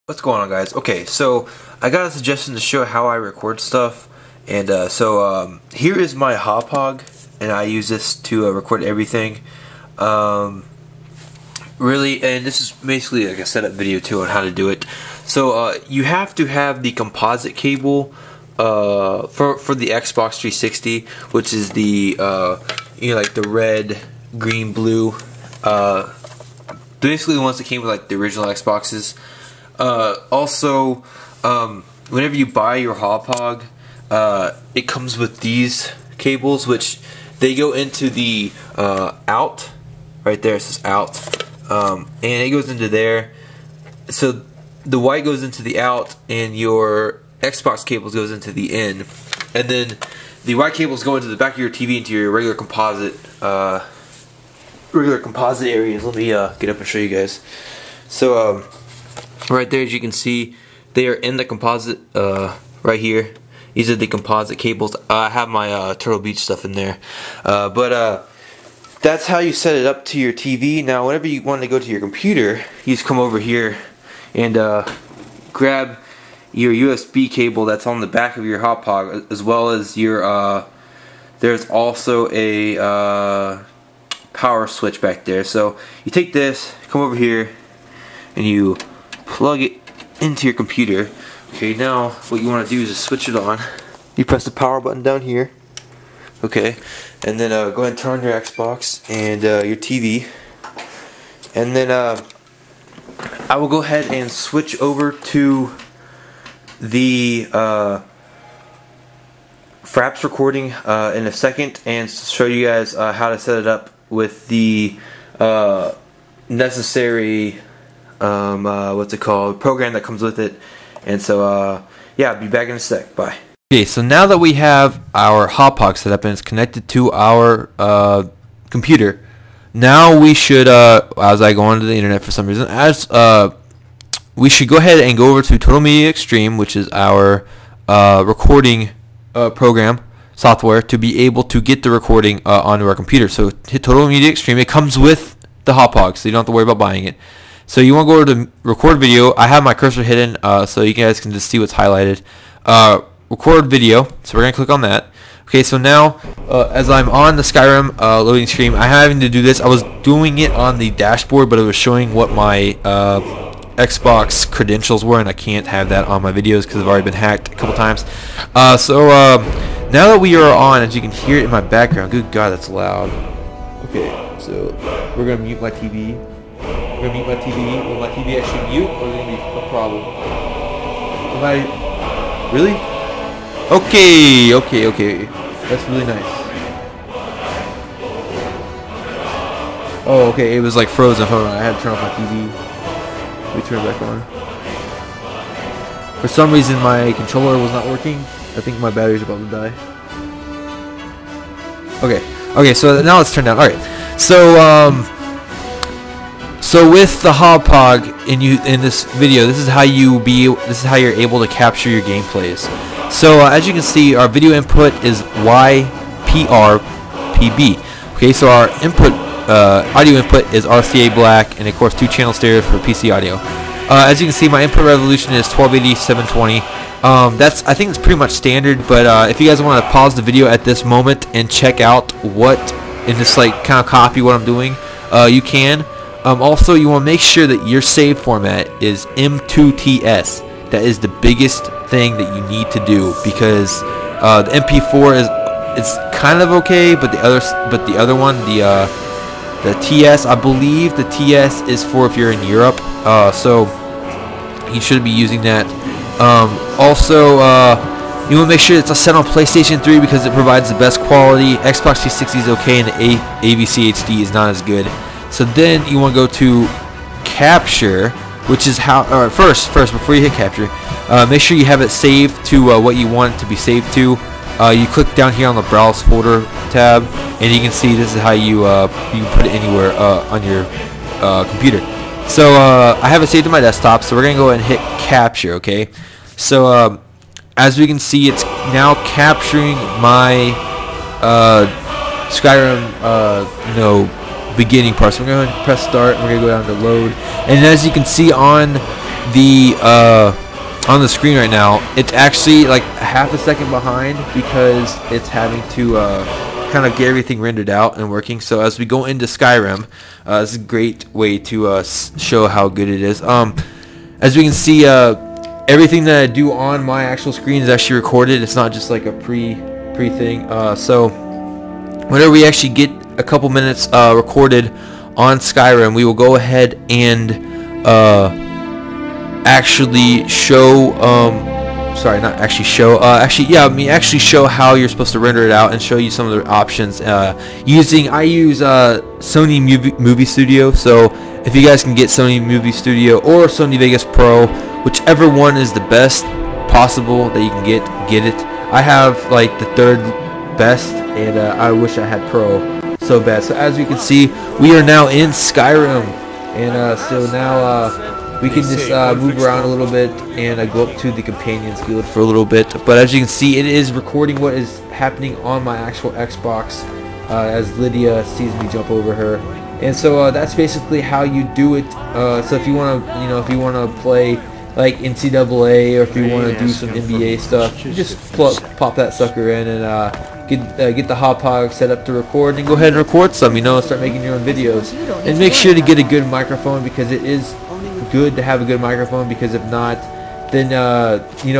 What's going on, guys? Okay, so I got a suggestion to show how I record stuff, and here is my hop hog, and I use this to record everything. Really, and this is basically like a setup video too on how to do it. So you have to have the composite cable for the Xbox 360, which is the like the red, green, blue. Basically the ones that came with like the original Xboxes. Also, whenever you buy your hop hog, it comes with these cables, which they go into the out. Right there, it says out, and it goes into there. So the white goes into the out, and your Xbox cables goes into the in, and then the white cables go into the back of your TV, into your regular composite areas. Let me get up and show you guys. So right there, as you can see, they are in the composite right here. These are the composite cables. I have my Turtle Beach stuff in there, but that's how you set it up to your TV. Now, whenever you want to go to your computer, you just come over here and grab your USB cable that's on the back of your hop hog, as well as your there's also a power switch back there. So you take this, come over here, and you plug it into your computer. Okay, now what you want to do is just switch it on. You press the power button down here. Okay, and then go ahead and turn on your Xbox and your TV, and then I will go ahead and switch over to the Fraps recording in a second, and show you guys how to set it up with the necessary what's it called, program that comes with it. And so yeah, I'll be back in a sec. Bye. Okay, so now that we have our hop hog set up and it's connected to our computer, now we should, as I go onto the internet for some reason, we should go ahead and go over to Total Media Extreme, which is our recording program software, to be able to get the recording onto our computer. So hit Total Media Extreme. It comes with the hop hog, so you don't have to worry about buying it. So you want to go over to record video. I have my cursor hidden so you guys can just see what's highlighted. Record video, so we're going to click on that. Okay, so now as I'm on the Skyrim loading screen, I'm having to do this. I was doing it on the dashboard, but it was showing what my Xbox credentials were, and I can't have that on my videos because I've already been hacked a couple times. Now that we are on, as you can hear it in my background, good God, that's loud. Okay, so we're going to mute my TV. We're going to mute my TV. Will my TV actually mute, or is it going to be a problem? Am I... Really? Okay. That's really nice. Oh, okay, it was like frozen. Hold on, I had to turn off my TV. Let me turn it back on. For some reason, my controller was not working. I think my battery's about to die. Okay, so now let's turn down. Alright, so with the hop hog in this video, this is how you're able to capture your gameplays. So as you can see, our video input is YPRPB. Okay, so our input audio input is RCA black, and of course 2-channel stereo for PC audio. As you can see, my input resolution is 1280 720. I think it's pretty much standard, but if you guys want to pause the video at this moment and check out and just like kind of copy what I'm doing, you can. Also, you want to make sure that your save format is M2TS. That is the biggest thing that you need to do, because the MP4 is kind of okay, but the other one, the TS, I believe the TS is for if you're in Europe, so you should be using that. Also, you want to make sure it's set on PlayStation 3 because it provides the best quality. Xbox 360 is okay, and the AVC HD is not as good. So then you want to go to capture, which is how. First, before you hit capture, make sure you have it saved to what you want it to be saved to. You click down here on the browse folder tab, and you can see this is how you can put it anywhere on your computer. So I have it saved to my desktop, so we're gonna go ahead and hit capture. Okay, so as we can see, it's now capturing my Skyrim beginning part. So we're going to press start, and we're going to go down to load, and as you can see on the on the screen right now, it's actually like half a second behind because it's having to kind of get everything rendered out and working. So as we go into Skyrim, this is a great way to show how good it is. As we can see, everything that I do on my actual screen is actually recorded. It's not just like a pre thing. So whenever we actually get a couple minutes recorded on Skyrim, we will go ahead and actually show sorry, not actually show actually show how you're supposed to render it out and show you some of the options I use Sony Movie Studio. So if you guys can get Sony Movie Studio or Sony Vegas Pro, whichever one is the best possible that you can get it. I have like the third best, and I wish I had Pro so bad. So as we can see, we are now in Skyrim, and so now we can just move around a little bit and go up to the Companions Guild for a little bit. But as you can see, it is recording what is happening on my actual Xbox as Lydia sees me jump over her. And so that's basically how you do it. So if you want to, if you want to play like NCAA, or if you want to do some NBA stuff, you just pop that sucker in and get the hot pod set up to record, and go ahead and record some. Start making your own videos, and make sure to get a good microphone, because it is good to have a good microphone, because if not, then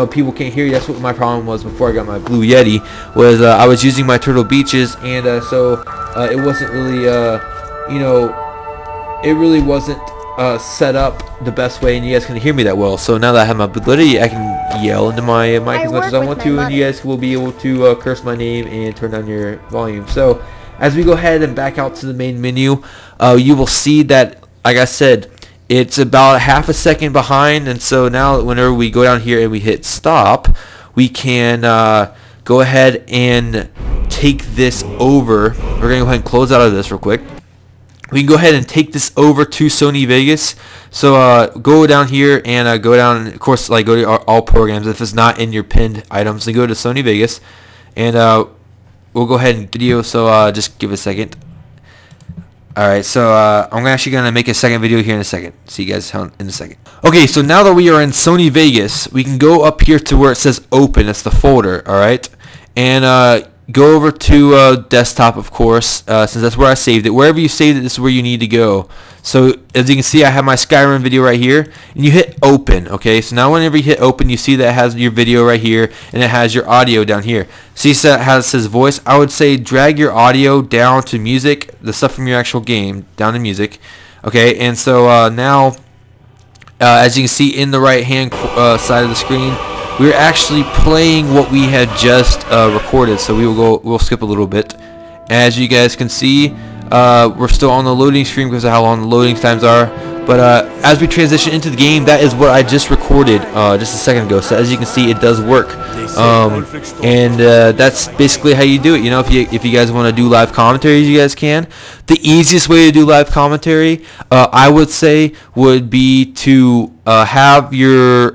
people can't hear you. That's what my problem was before I got my Blue Yeti, was I was using my Turtle Beaches, and so it wasn't really it really wasn't set up the best way, and you guys can hear me that well. So now that I have my Blue Yeti, I can yell into my mic as much as I want to, and you guys will be able to curse my name and turn down your volume. So as we go ahead and back out to the main menu, you will see that, like I said, it's about half a second behind. And so now whenever we go down here and we hit stop, we can go ahead and take this over. We're going to go ahead and close out of this real quick. We can go ahead and take this over to Sony Vegas. So go down here and go down, of course, like go to all programs. If it's not in your pinned items, then go to Sony Vegas, and we'll go ahead and video. So just give it a second. Alright, so I'm actually going to make a second video here in a second. See you guys in a second. Okay, so now that we are in Sony Vegas, we can go up here to where it says open. It's the folder, alright? And go over to desktop, of course, since that's where I saved it. Wherever you saved it, this is where you need to go. So as you can see, I have my Skyrim video right here, and you hit open. Okay, so now whenever you hit open, you see that it has your video right here, and it has your audio down here. See how it says voice? I would say drag your audio down to music, the stuff from your actual game, down to music. Okay, and so now, as you can see in the right hand side of the screen, we're actually playing what we had just recorded. So we'll skip a little bit. As you guys can see, we're still on the loading screen because of how long the loading times are. But as we transition into the game, that is what I just recorded just a second ago. So as you can see, it does work, and that's basically how you do it. If you guys want to do live commentaries, you guys can. The easiest way to do live commentary, I would say, would be to have your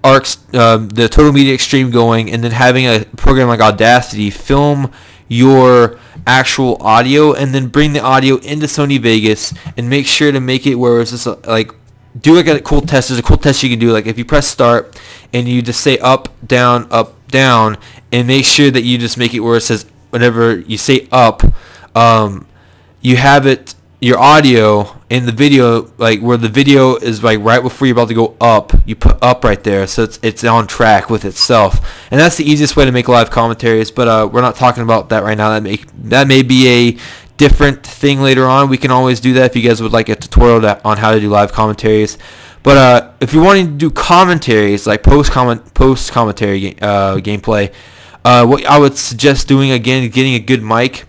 the Total Media Extreme going, and then having a program like Audacity film your actual audio, and then bring the audio into Sony Vegas, and make sure to make it where it's just like, do like a cool test. There's a cool test you can do, like if you press start and you just say up, down, and make sure that you just make it where it says, whenever you say up, you have it, your audio in the video, like where the video is like right before you're about to go up, you put up right there, so it's on track with itself. And that's the easiest way to make live commentaries, but we're not talking about that right now. That may be a different thing later on. We can always do that if you guys would like a tutorial on how to do live commentaries. But if you're wanting to do commentaries, like post commentary gameplay, what I would suggest doing, again, getting a good mic.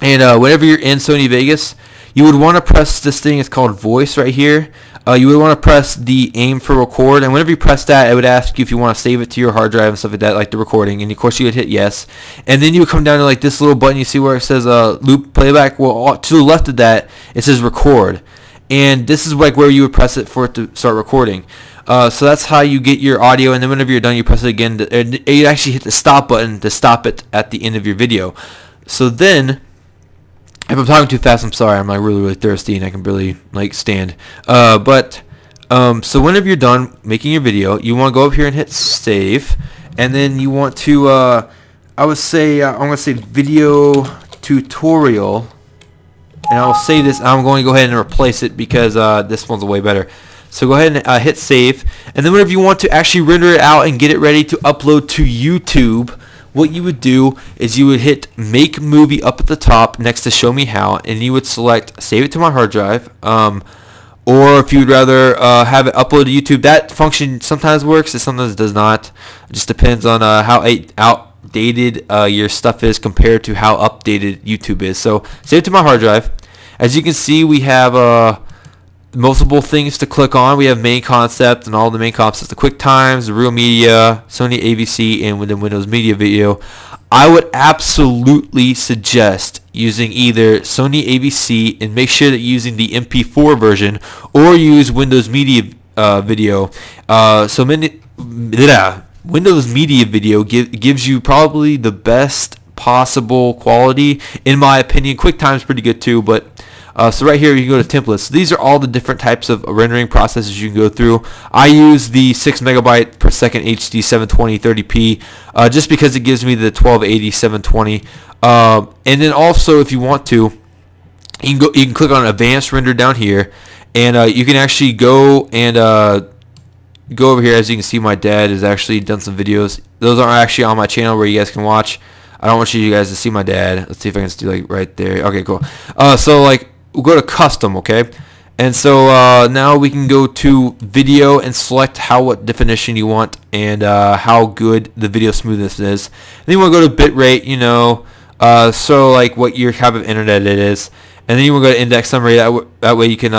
And whenever you're in Sony Vegas, you would want to press this thing. It's called voice right here. You would want to press the aim for record, and whenever you press that, it would ask you if you want to save it to your hard drive and stuff like that, like the recording. And of course, you would hit yes, and then you would come down to like this little button. You see where it says loop playback. Well, to the left of that, it says record, and this is like where you would press it for it to start recording. So that's how you get your audio, and then whenever you're done, you press it again. You actually hit the stop button to stop it at the end of your video. So then, if I'm talking too fast, I'm sorry. I'm like really thirsty and I can barely like stand. But So whenever you're done making your video, you want to go up here and hit save, and then you want to I would say I'm going to say video tutorial, and I'll save this. I'm going to go ahead and replace it because this one's way better. So go ahead and hit save, and then whenever you want to actually render it out and get it ready to upload to YouTube, what you would do is you would hit make movie up at the top next to show me how, and you would select save it to my hard drive, or if you'd rather have it upload to YouTube. That function sometimes works, and sometimes does not. It just depends on how outdated your stuff is compared to how updated YouTube is. So save it to my hard drive. As you can see, we have multiple things to click on. We have main concept and all the main concepts, the QuickTimes, the Real Media, Sony AVC, and within Windows Media Video. I would absolutely suggest using either Sony AVC, and make sure that you're using the MP4 version, or use Windows Media Video. Windows Media Video gives you probably the best possible quality, in my opinion. QuickTime's pretty good too, but so right here you can go to templates. So these are all the different types of rendering processes you can go through. I use the 6 megabyte per second HD 720 30p just because it gives me the 1280 720. And then also, if you want to, you can click on advanced render down here, and you can actually go and go over here. As you can see, my dad has actually done some videos. Those are actually on my channel where you guys can watch. I don't want you guys to see my dad. Let's see if I can just do like right there. Okay, cool. So like, we'll go to custom, okay? And so now we can go to video and select what definition you want, and how good the video smoothness is. And then you want to go to bitrate, you know, so like what your type of internet it is. And then you want to go to index summary. That way you can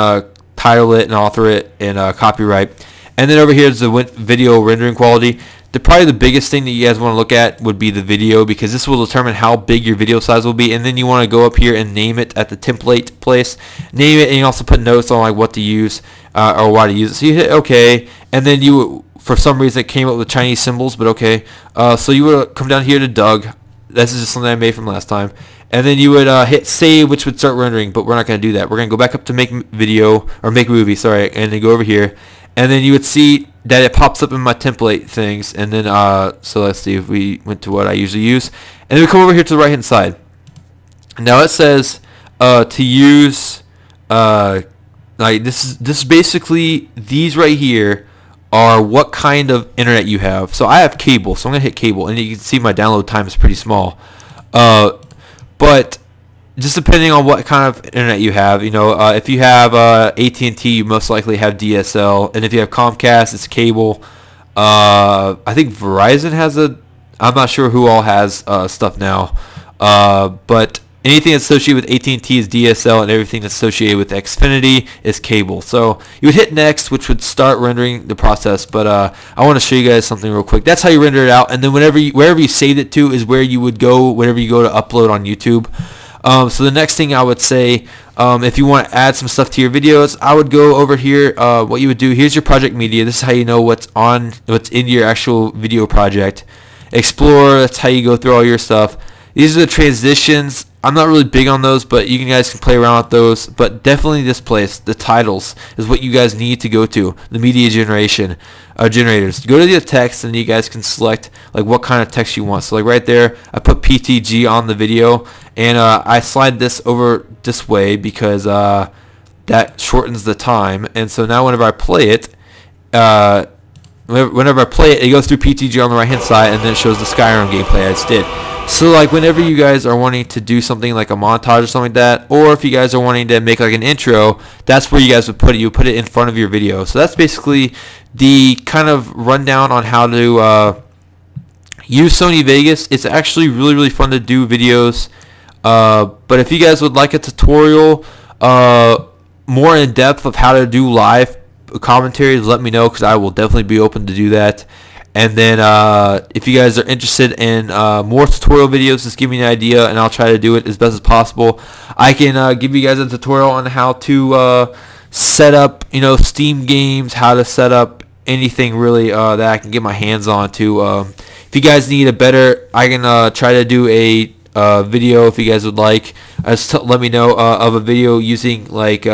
title it and author it and copyright. And then over here is the video rendering quality. Probably the biggest thing that you guys want to look at would be the video, because this will determine how big your video size will be. And then you want to go up here and name it at the template place. Name it, and you also put notes on like what to use or why to use it. So you hit OK, and then you, for some reason, it came up with Chinese symbols, but okay. So you would come down here to Doug. This is just something I made from last time. And then you would hit save, which would start rendering, but we're not going to do that. We're going to go back up to make video, or make movie, sorry, and then go over here. And then you would see that it pops up in my template things. And then, so let's see if we went to what I usually use. And then we come over here to the right hand side. Now it says to use, like this is basically, these right here are what kind of internet you have. So I have cable, so I'm going to hit cable. And you can see my download time is pretty small. But just depending on what kind of internet you have, you know, if you have AT&T, you most likely have DSL, and if you have Comcast, it's cable. I think Verizon has I'm not sure who all has stuff now, but anything that's associated with AT&T is DSL, and everything that's associated with Xfinity is cable. So you would hit next, which would start rendering the process. But I want to show you guys something real quick. That's how you render it out, and then wherever you saved it to is where you would go whenever you go to upload on YouTube. So the next thing I would say, if you want to add some stuff to your videos, I would go over here. What you would do, here's your project media. This is how you know what's in your actual video project. Explore, that's how you go through all your stuff. These are the transitions. I'm not really big on those, but you guys can play around with those. But definitely this place, the titles, is what you guys need to go to. The media generators. Go to the text, and you guys can select like what kind of text you want. So like right there, I put PTG on the video, and I slide this over this way because that shortens the time. And so now whenever I play it, it goes through PTG on the right hand side, and then it shows the Skyrim gameplay I just did. So like whenever you guys are wanting to do something like a montage or something like that, or if you guys are wanting to make like an intro, that's where you guys would put it. You put it in front of your video. So that's basically the kind of rundown on how to use Sony Vegas. It's actually really fun to do videos. But if you guys would like a tutorial more in depth of how to do live commentaries, let me know, because I will definitely be open to do that. And then if you guys are interested in more tutorial videos, just give me an idea, and I'll try to do it as best as possible. I can give you guys a tutorial on how to set up, you know, Steam games, how to set up anything really that I can get my hands on to. If you guys need a better, I can try to do a video if you guys would like. Just let me know of a video using like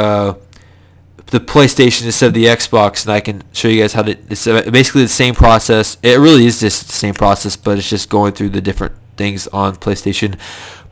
the PlayStation instead of the Xbox, and I can show you guys how to. It's basically the same process. It really is just the same process, but it's just going through the different things on PlayStation.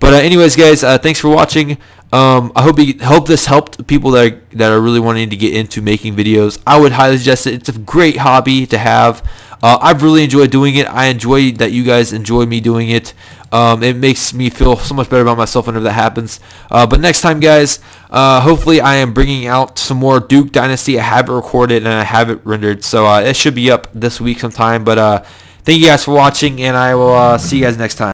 But anyways, guys, thanks for watching. I hope this helped people that are really wanting to get into making videos. I would highly suggest it. It's a great hobby to have. I've really enjoyed doing it. I enjoy that you guys enjoy me doing it. It makes me feel so much better about myself whenever that happens. But next time, guys, hopefully I am bringing out some more Duke Dynasty. I have it recorded and I have it rendered, so it should be up this week sometime. But thank you guys for watching, and I will see you guys next time.